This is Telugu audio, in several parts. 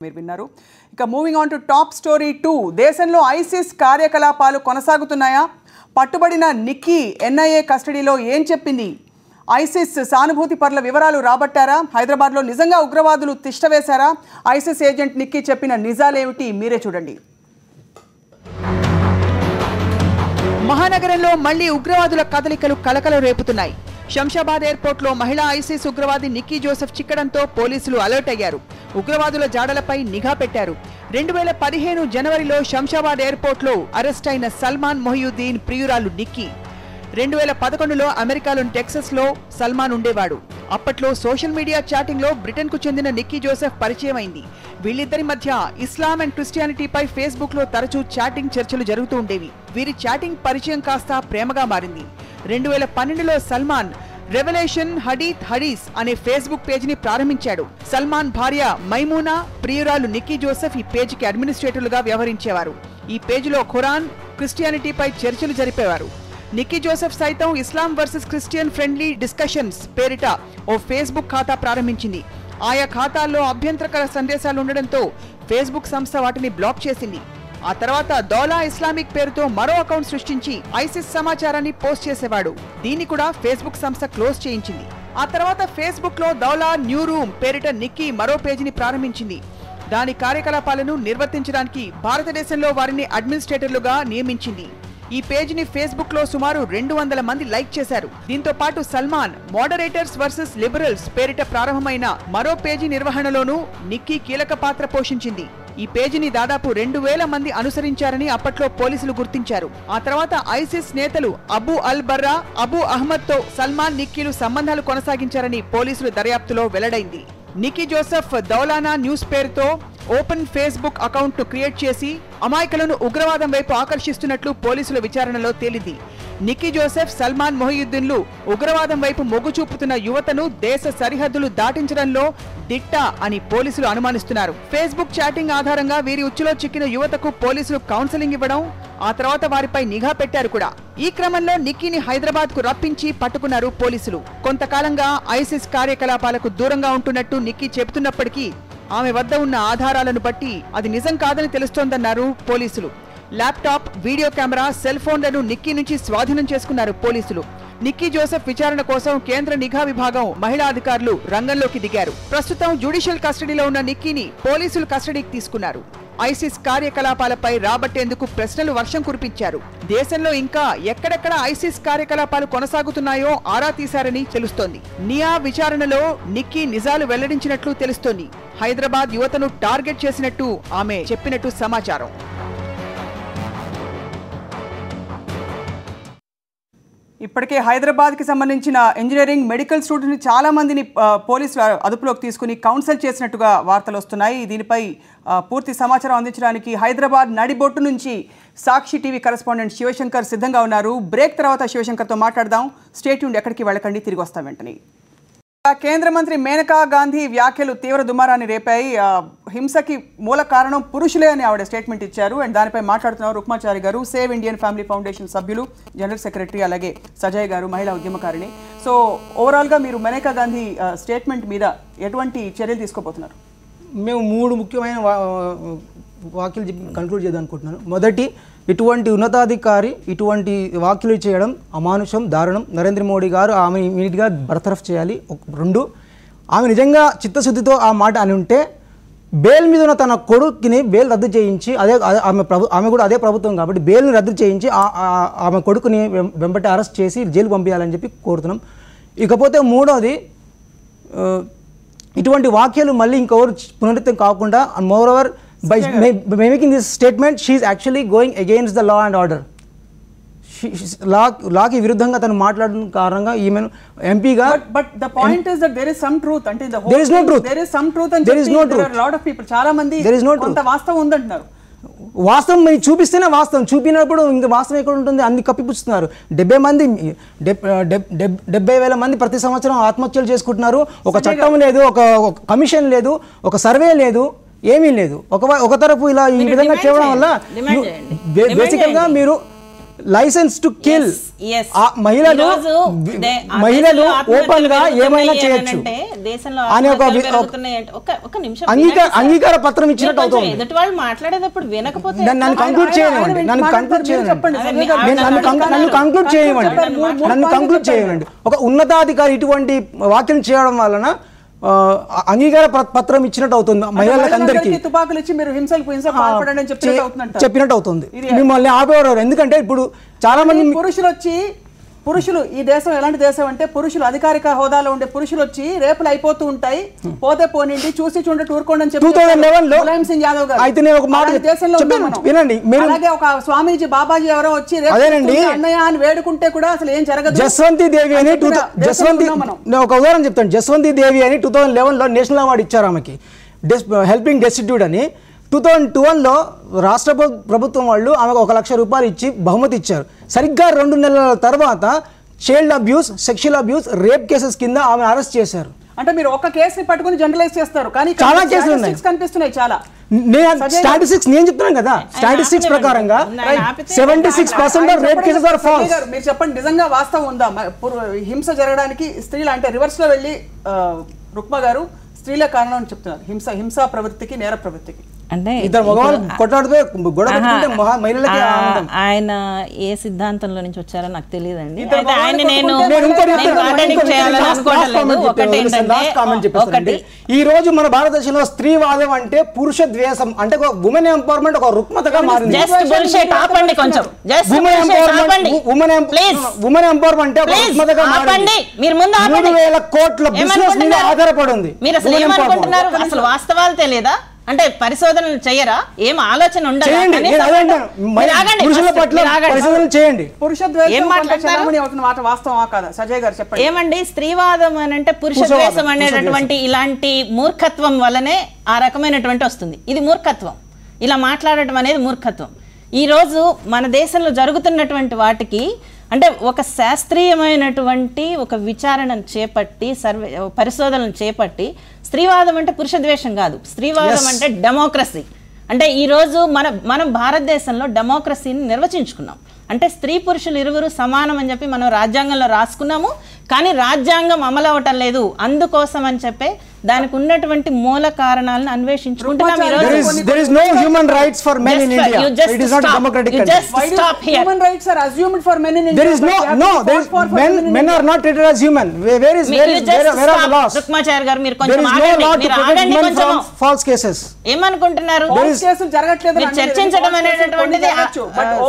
మీరు విన్నారు. ఇక moving on to top story 2. దేశంలో ఐసిస్ కార్యకలాపాలు కొనసాగుతున్నాయా? పట్టుబడిన నిక్కీ ఎన్ఐఏ కస్టడీలో ఏం చెప్పింది? ఐసిస్ సానుభూతి పరుల వివరాలు రాబట్టారా? హైదరాబాద్లో నిజంగా ఉగ్రవాదులు తిష్టవేశారా? ఐసిస్ ఏజెంట్ నిక్కీ చెప్పిన నిజాలేమిటి? మీరే చూడండి. మహానగరంలో మళ్లీ ఉగ్రవాదుల కదలికలు కలకలం రేపుతున్నాయి. శంషాబాద్ ఎయిర్పోర్ట్లో మహిళా ఐసిస్ ఉగ్రవాది నిక్కీ జోసెఫ్ చిక్కడంతో పోలీసులు అలర్ట్ అయ్యారు. ఉగ్రవాదుల జాడలపై నిఘా పెట్టారు. 2015 జనవరిలో శంషాబాద్ ఎయిర్పోర్ట్లో అరెస్ట్ అయిన సల్మాన్ మొహియుద్దీన్ ప్రియురాలు నిక్కీ. 2011లో అమెరికాలోని టెక్సస్లో సల్మాన్ ఉండేవాడు. అప్పట్లో సోషల్ మీడియా చాటింగ్లో బ్రిటన్కు చెందిన నిక్కీ జోసెఫ్ పరిచయం అయింది. వీళ్ళిద్దరి మధ్య ఇస్లాం అండ్ క్రిస్టియానిటీపై ఫేస్బుక్లో తరచూ చాటింగ్ చర్చలు జరుగుతూ ఉండేవి. వీరి చాటింగ్ పరిచయం కాస్త ప్రేమగా మారింది. 2012లో సల్మాన్ రెవల్యూషన్ హడీస్ అనే ఫేస్బుక్ పేజీని ప్రారంభించాడు. సల్మాన్ భార్య మైమూనా, ప్రియురాలు నిక్కీ జోసెఫ్ ఈ పేజీకి అడ్మినిస్ట్రేటర్లుగా వ్యవహరించేవారు. ఈ పేజీలో ఖురాన్, క్రిస్టియానిటీపై చర్చలు జరిపేవారు. నిక్కీ జోసెఫ్ సైతం ఇస్లాం వర్సెస్ క్రిస్టియన్ ఫ్రెండ్లీ డిస్కషన్స్ పేరిట ఓ ఫేస్బుక్ ఖాతా ప్రారంభించింది. ఆయా ఖాతాల్లో అభ్యంతరకర సందేశాలు ఉండడంతో ఫేస్బుక్ సంస్థ వాటిని బ్లాక్ చేసింది. ఆ తర్వాత దౌలా ఇస్లామిక్ పేరుతో మరో అకౌంట్ సృష్టించి ఐసిస్ సమాచారాన్ని పోస్ట్ చేసేవాడు. దీన్ని కూడా ఫేస్బుక్ సంస్థ క్లోజ్ చేయించింది. ఆ తర్వాత ఫేస్బుక్ లో దౌలా న్యూ రూమ్ పేరిట నిక్కీ మరో పేజీని ప్రారంభించింది. దాని కార్యకలాపాలను నిర్వర్తించడానికి భారతదేశంలో వారిని అడ్మినిస్ట్రేటర్లుగా నియమించింది. ఈ పేజీని ఫేస్బుక్ లో సుమారు 200 మంది లైక్ చేశారు. దీంతో పాటు సల్మాన్ మోడరేటర్స్ వర్సెస్ లిబరల్స్ పేరిట ప్రారంభమైన మరో పేజీ నిర్వహణలోనూ నిక్కీ కీలక పాత్ర పోషించింది. ఈ పేజీని దాదాపు 2000 మంది అనుసరించారని అప్పట్లో పోలీసులు గుర్తించారు. ఆ తర్వాత ఐసిస్ నేతలు అబూ అల్ బర్రా, అబూ అహ్మద్ తో సల్మాన్ నిక్కీలు సంబంధాలు కొనసాగించారని పోలీసులు దర్యాప్తులో వెల్లడైంది. నిక్కీ జోసెఫ్ దౌలానా న్యూస్ పేరుతో ఓపెన్ ఫేస్బుక్ అకౌంట్ ను క్రియేట్ చేసి అమాయకులను ఉగ్రవాదం వైపు ఆకర్షిస్తున్నట్లు పోలీసుల విచారణలో తేలింది. నిక్కీ జోసెఫ్, సల్మాన్ మొహియుద్దీన్లు ఉగ్రవాదం వైపు మొగ్గు చూపుతున్న యువతను దేశ సరిహద్దులు దాటించడంలో దిట్ట అని పోలీసులు అనుమానిస్తున్నారు. ఫేస్బుక్ చాటింగ్ ఆధారంగా వీరి ఉచ్చులో చిక్కిన యువతకు పోలీసులు కౌన్సెలింగ్ ఇవ్వడం, ఆ తర్వాత వారిపై నిఘా పెట్టారు కూడా. ఈ క్రమంలో నిక్కీని హైదరాబాద్ కు రప్పించి పట్టుకున్నారు పోలీసులు. కొంతకాలంగా ఐసిస్ కార్యకలాపాలకు దూరంగా ఉంటున్నట్టు నిక్కీ చెబుతున్నప్పటికీ ఆమె వద్ద ఉన్న ఆధారాలను బట్టి అది నిజం కాదని తెలుస్తోందన్నారు పోలీసులు. ల్యాప్టాప్, వీడియో కెమెరా, సెల్ ఫోన్లను నిక్కీ నుంచి స్వాధీనం చేసుకున్నారు పోలీసులు. నిక్కీ జోసెఫ్ విచారణ కోసం కేంద్ర నిఘా విభాగం, మహిళా అధికారులు రంగంలోకి దిగారు. ప్రస్తుతం జ్యుడిషియల్ కస్టడీలో ఉన్న నిక్కీని పోలీసులు కస్టడీకి తీసుకున్నారు. ఐసిస్ కార్యకలాపాలపై రాబట్టేందుకు ప్రశ్నలు వర్షం కురిపించారు. దేశంలో ఇంకా ఎక్కడెక్కడ ఐసిస్ కార్యకలాపాలు కొనసాగుతున్నాయో ఆరా తీశారని తెలుస్తోంది. నియా విచారణలో నిక్కీ నిజాలు వెల్లడించినట్లు తెలుస్తోంది. హైదరాబాద్ యువతను టార్గెట్ చేసినట్టు ఆమె చెప్పినట్టు సమాచారం. ఇప్పటికే హైదరాబాద్కి సంబంధించిన ఇంజనీరింగ్, మెడికల్ స్టూడెంట్ని చాలా మందిని పోలీసులు అదుపులోకి తీసుకుని కౌన్సిల్ చేసినట్టుగా వార్తలు వస్తున్నాయి. దీనిపై పూర్తి సమాచారం అందించడానికి హైదరాబాద్ నడిబొట్టు నుంచి సాక్షి టీవీ కరెస్పాండెంట్ శివశంకర్ సిద్ధంగా ఉన్నారు. బ్రేక్ తర్వాత శివశంకర్తో మాట్లాడదాం. స్టే ట్యూన్డ్, ఎక్కడికి వెళ్ళకండి, తిరిగి వస్తాం వెంటనే. కేంద్ర మంత్రి మేనకా గాంధీ వ్యాఖ్యలు తీవ్ర దుమారాన్ని రేపాయి. హింసకి మూల కారణం పురుషులే అని ఆవిడ స్టేట్మెంట్ ఇచ్చారు. అండ్ దానిపై మాట్లాడుతున్నారు రుక్మాచారి గారు, సేవ్ ఇండియన్ ఫ్యామిలీ ఫౌండేషన్ సభ్యులు, జనరల్ సెక్రటరీ, అలాగే సజయ్ గారు, మహిళా ఉద్యమకారిణి. సో ఓవరాల్గా మీరు మేనకా గాంధీ స్టేట్మెంట్ మీద ఎటువంటి చర్యలు తీసుకోబోతున్నారు? మేము 3 ముఖ్యమైన వాక్యాలు కన్క్లూడ్ చేద్దాం అనుకుంటున్నాను. మొదటి, ఇటువంటి ఉన్నతాధికారి ఇటువంటి వ్యాఖ్యలు చేయడం అమానుషం, దారుణం. నరేంద్ర మోడీ గారు ఆమె ఇమీడియట్గా బర్తరఫ్ చేయాలి. 2, ఆమె నిజంగా చిత్తశుద్ధితో ఆ మాట అని ఉంటే బెయిల్ మీద ఉన్న తన కొడుకుని బెయిల్ రద్దు చేయించి, ఆమె కూడా అదే ప్రభుత్వం కాబట్టి బెయిల్ని రద్దు చేయించి ఆమె కొడుకుని వెంబటి అరెస్ట్ చేసి జైలు పంపించాలని చెప్పి కోరుతున్నాం. ఇకపోతే 3వది, ఇటువంటి వాక్యాలు మళ్ళీ ఇంకెవరు పునరుద్ధం కాకుండా, more over by making this statement she is actually going against the law and order. లాకి విరుద్ధంగా తను మాట్లాడడం కారణంగా ఈమెను ఎంపీగా. but the point is that there is some truth అంటే the whole there is no truth, there is some truth and there is no truth. There are a lot of people, చాలా మంది కొంత వాస్తవం ఉందంటున్నారు. వాస్తవం మీరు చూపిస్తేనే వాస్తవం, చూపినప్పుడు ఇంకా వాస్తవం ఎక్కడ ఉంటుంది? అన్ని కప్పిపుస్తున్నారు. 70,000 మంది ప్రతి సంవత్సరం ఆత్మహత్యలు చేసుకుంటున్నారు. ఒక చట్టం లేదు, ఒక కమిషన్ లేదు, ఒక సర్వే లేదు, ఏమీ లేదు. ఒక తరపు ఇలా ఈ విధంగా చేయడం వల్ల బేసికల్గా మీరు లైసెన్స్ టు కిల్. మహిళలు ఓపెన్ గా ఏమైనా చేయొచ్చు అని ఒక అంగీకార పత్రం ఇచ్చినట్టు అవుతుంది. ఎదుటి వాళ్ళు మాట్లాడేటప్పుడు వినకపోతే నన్ను కంక్లూడ్ చేయనివ్వండి, నన్ను కంక్లూడ్ చేయనివ్వండి. ఒక ఉన్నతాధికారి ఇటువంటి వ్యాఖ్యలు చేయడం వలన అంగీకార పత్రం ఇచ్చినట్టు అవుతుంది మహిళలకు అందరికీ, చెప్పినట్టు అవుతుంది. మిమ్మల్ని ఆపేవారు ఎందుకంటే ఇప్పుడు చాలా మంది పురుషులు ఈ దేశం ఎలాంటి దేశం అంటే పురుషులు అధికారిక హోదాలో ఉండే పురుషులు వచ్చి రేపులు అయిపోతూ ఉంటాయి, పోతే పోనిండి చూసి చూడండి టూరుకోండి అని చెప్పి 2011లో ములాయం సింగ్ యాదవ్ గారు అయితే నేను ఒక మాట దేశంలో వినండి. అలాగే ఒక స్వామీజీ బాబాజీ ఎవరో వచ్చి అన్నయ్య అని వేడుకుంటే కూడా అసలు ఏం జరగదు. జస్వంతి దేవి అని నేను ఒక ఉదాహరణ చెప్తాను. జస్వంతి దేవి అని 2011లో నేషనల్ అవార్డు ఇచ్చారు ఆమెకి, హెల్పింగ్ డెస్టిట్యూట్ అని. 2012లో రాష్ట్ర ప్రభుత్వం వాళ్ళు ఆమెకు 1 లక్ష రూపాయలు ఇచ్చి బహుమతి ఇచ్చారు. సరిగ్గా 2 నెలల తర్వాత child abuse, sexual abuse, rape cases కింద ఆమె అరెస్ట్ చేశారు. అంటే మీరు ఒక కేసుని పట్టుకుని జనరలైజ్ చేస్తారు, కానీ చాలా కేసులు ఉన్నాయి, కనిపిస్తున్నాయి చాలా. స్టాటిస్టిక్స్ నేను చెప్తున్నాను కదా, స్టాటిస్టిక్స్ ప్రకారంగా 76% రేప్ కేసెస్ ఆర్ ఫాల్స్. మీరు చెప్పండి, నిజంగా వాస్తవం ఉందా? హింస జరగడానికి స్త్రీలు అంటే రివర్స్ లో వెళ్ళి రుక్మా గారు స్త్రీలే కారణం అని చెప్తున్నారు హింసా ప్రవృత్తికి, నేర ప్రవృత్తికి. అంటే ఆయన ఏ సిద్ధాంతంలో నుంచి వచ్చారో నాకు తెలియదండి. ఆయన ఈ రోజు మన భారతదేశంలో స్త్రీవాదం అంటే పురుష ద్వేషం, అంటే ఒక ఉమెన్ ఎంపవర్మెంట్ ఒక రుగ్మతగా మారింది. ఉమెన్ ఎంపవర్మెంట్ ఒక రుగ్మతగా మారింది. 3,000 కోట్ల బిజినెస్ మీద ఆధారపడి ఉంది. మీరు అసలు ఏమనుకుంటున్నారు? అసలు వాస్తవాలు తెలియదా? అంటే పరిశోధనలు చేయరా? ఏం ఆలోచన ఉండదు? ఏమండి స్త్రీవాదం అని అంటే పురుష ద్వేషం అనేటటువంటి ఇలాంటి మూర్ఖత్వం వల్లనే ఆ రకమైనటువంటి వస్తుంది. ఇది మూర్ఖత్వం, ఇలా మాట్లాడటం అనేది మూర్ఖత్వం. ఈరోజు మన దేశంలో జరుగుతున్నటువంటి వాటికి అంటే ఒక శాస్త్రీయమైనటువంటి ఒక విచారణను చేపట్టి పరిశోధనలు చేపట్టి స్త్రీవాదం అంటే పురుష ద్వేషం కాదు, స్త్రీవాదం అంటే డెమోక్రసీ. అంటే ఈరోజు మనం భారతదేశంలో డెమోక్రసీని నిర్వచించుకున్నాం. అంటే స్త్రీ పురుషులు ఇరువురు సమానం అని చెప్పి మనం రాజ్యాంగంలో రాసుకున్నాము, కానీ రాజ్యాంగం అమలు అవటం లేదు. అందుకోసం అని చెప్పి దానికి ఉన్నటువంటి మూల కారణాలను అన్వేషించుకుంటున్నాం. There is no human rights for men in India. It is not a democratic country. Just stop here. Human rights are assumed for men in India. There is men are not treated as human. Where are the laws? Rukmachari గారు మీరు కొంచెం ఆగండి కొంచెం. False cases. ఏమనుకుంటున్నారు? కేసులు జరగట్లేదు. మీరు చర్చించడం అనేటటువంటిది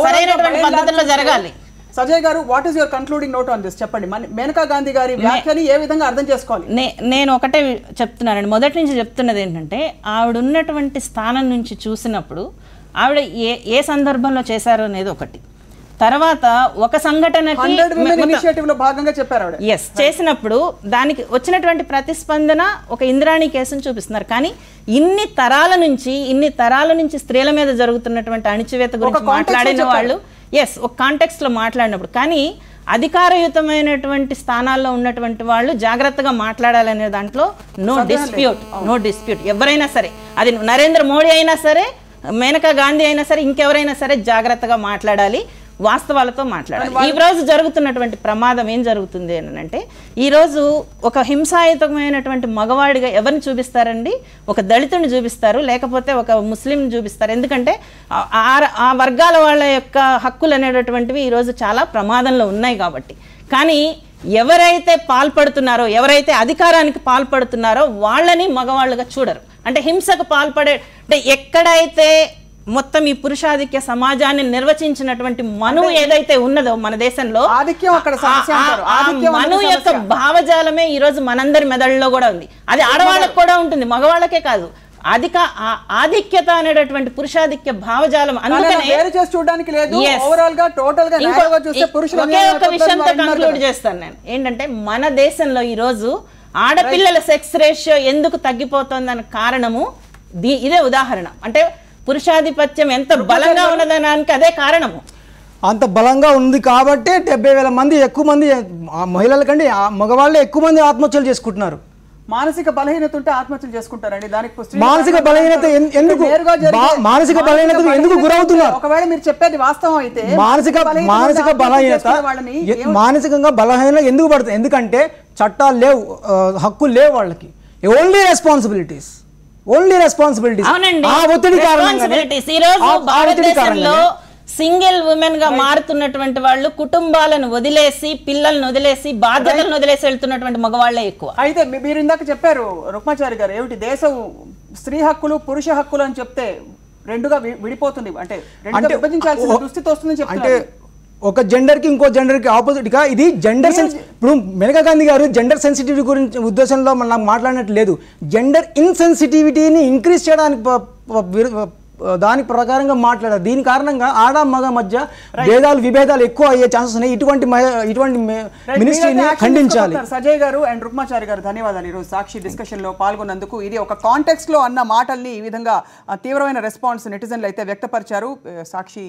సరైనటువంటి పద్ధతిలో జరగాలి. సజయ్ గారు, what is your concluding note on this? చెప్పండి, మేనకా గాంధీ గారి వ్యాఖ్యని ఏ విధంగా అర్థం చేసుకోవాలి? నేను ఒకటే చెప్తున్నానండి, మొదటి నుంచి చెప్తున్నది ఏంటంటే ఆవిడ ఉన్నటువంటి స్థానం నుంచి చూసినప్పుడు ఆవిడ ఏ సందర్భంలో చేశారు అనేది ఒకటి. తర్వాత ఒక సంఘటనకి భాగంగా చెప్పారు ఆవిడ. ఎస్ చేసినప్పుడు దానికి వచ్చినటువంటి ప్రతిస్పందన ఒక ఇంద్రాణి కేసును చూపిస్తున్నారు. కానీ ఇన్ని తరాల నుంచి స్త్రీల మీద జరుగుతున్నటువంటి అణిచివేత గురించి మాట్లాడిన వాళ్ళు ఒక కాంటెక్స్ట్ లో మాట్లాడినప్పుడు, కానీ అధికారయుతమైనటువంటి స్థానాల్లో ఉన్నటువంటి వాళ్ళు జాగ్రత్తగా మాట్లాడాలనే దాంట్లో నో డిస్ప్యూట్. ఎవరైనా సరే, అది నరేంద్ర మోడీ అయినా సరే, మేనకా గాంధీ అయినా సరే, ఇంకెవరైనా సరే జాగ్రత్తగా మాట్లాడాలి, వాస్తవాలతో మాట్లాడాలి. ఈ రోజు జరుగుతున్నటువంటి ప్రమాదం ఏం జరుగుతుంది అని అంటే, ఈరోజు ఒక హింసాయుతమైనటువంటి మగవాడిగా ఎవరిని చూపిస్తారండి? ఒక దళితుని చూపిస్తారు, లేకపోతే ఒక ముస్లిం చూపిస్తారు. ఎందుకంటే ఆ వర్గాల వాళ్ళ యొక్క హక్కులు అనేటటువంటివి ఈరోజు చాలా ప్రమాదంలో ఉన్నాయి కాబట్టి. కానీ ఎవరైతే పాల్పడుతున్నారో, ఎవరైతే అధికారానికి పాల్పడుతున్నారో వాళ్ళని మగవాళ్ళుగా చూడరు. అంటే హింసకు పాల్పడే, అంటే ఎక్కడైతే మొత్తం ఈ పురుషాధిక్య సమాజాన్ని నిర్వచించినటువంటి మనువు ఏదైతే ఉన్నదో మన దేశంలో, మనువు యొక్క భావజాలమే ఈ రోజు మనందరి మెదడులో కూడా ఉంది. అది ఆడవాళ్ళకు కూడా ఉంటుంది, మగవాళ్ళకే కాదు. ఆధిక్యత అనేటటువంటి పురుషాధిక్య భావజాలం. అందుకనే ఒకే ఒక విషయంతో కంక్లూడ్ చేస్తాను నేను, ఏంటంటే మన దేశంలో ఈ రోజు ఆడపిల్లల సెక్స్ రేషియో ఎందుకు తగ్గిపోతుందని కారణము ఇదే ఉదాహరణ. అంటే పురుషాధిపత్యం ఎంత బలంగా ఉన్నదనడానికి అదే కారణము. అంత బలంగా ఉంది కాబట్టి 70,000 మంది ఎక్కువ మంది మహిళల కంటే మగవాళ్ళే ఎక్కువ మంది ఆత్మహత్యలు చేసుకుంటున్నారు. మానసిక బలహీనత ఉంటే ఆత్మహత్యలు చేసుకుంటారండి. దానికి మానసిక బలహీనత ఎందుకు మానసిక బలహీనత ఎందుకు గురవుతున్నారు? ఒకవేళ మీరు చెప్పేది వాస్తవం అయితే మానసిక బలహీనత మానసికంగా బలహీనత ఎందుకు పడుతుంది? ఎందుకంటే చట్టాలు లేవు, హక్కులు లేవు వాళ్ళకి. Only responsibilities. ఆ ఒత్తిడి కారణంగా సింగిల్ ఉమెన్ గా మారుతున్నటువంటి వాళ్ళు కుటుంబాలను వదిలేసి, పిల్లలను వదిలేసి, బాధ్యతలను వదిలేసి వెళ్తున్నటువంటి మగవాళ్లే ఎక్కువ. అయితే మీరు ఇందాక చెప్పారు రుక్మాచారి గారు, ఏమిటి దేశం స్త్రీ హక్కులు పురుష హక్కులు అని చెప్తే రెండుగా విడిపోతుంది, అంటే విభజించాల్సిన దుస్థితి వస్తుందని చెప్తున్నారు. ఒక జెండర్ కి ఇంకో జెండర్ కి ఆపోజిట్ గా ఇది జెండర్ ఇప్పుడు మేనకా గాంధీ గారు జెండర్ సెన్సిటివిటీ గురించి ఉద్దేశంలో నాకు మాట్లాడినట్టు లేదు. జెండర్ ఇన్సెన్సిటివిటీని ఇంక్రీజ్ చేయడానికి దాని ప్రకారంగా మాట్లాడారు. దీని కారణంగా ఆడ మగ మధ్య భేదాలు విభేదాలు ఎక్కువ అయ్యే ఛాన్సెస్ ఉన్నాయి. ఇటువంటి మినిస్ట్రీని ఖండించాలి. సజయ్ గారు అండ్ రుక్మాచారి గారు ధన్యవాదాలు ఈరోజు సాక్షి డిస్కషన్ లో పాల్గొన్నందుకు. ఇది ఒక కాంటెక్స్ట్ లో అన్న మాటల్ని ఈ విధంగా తీవ్రమైన రెస్పాన్స్ నెటిజన్లు అయితే వ్యక్తపరిచారు. సాక్షి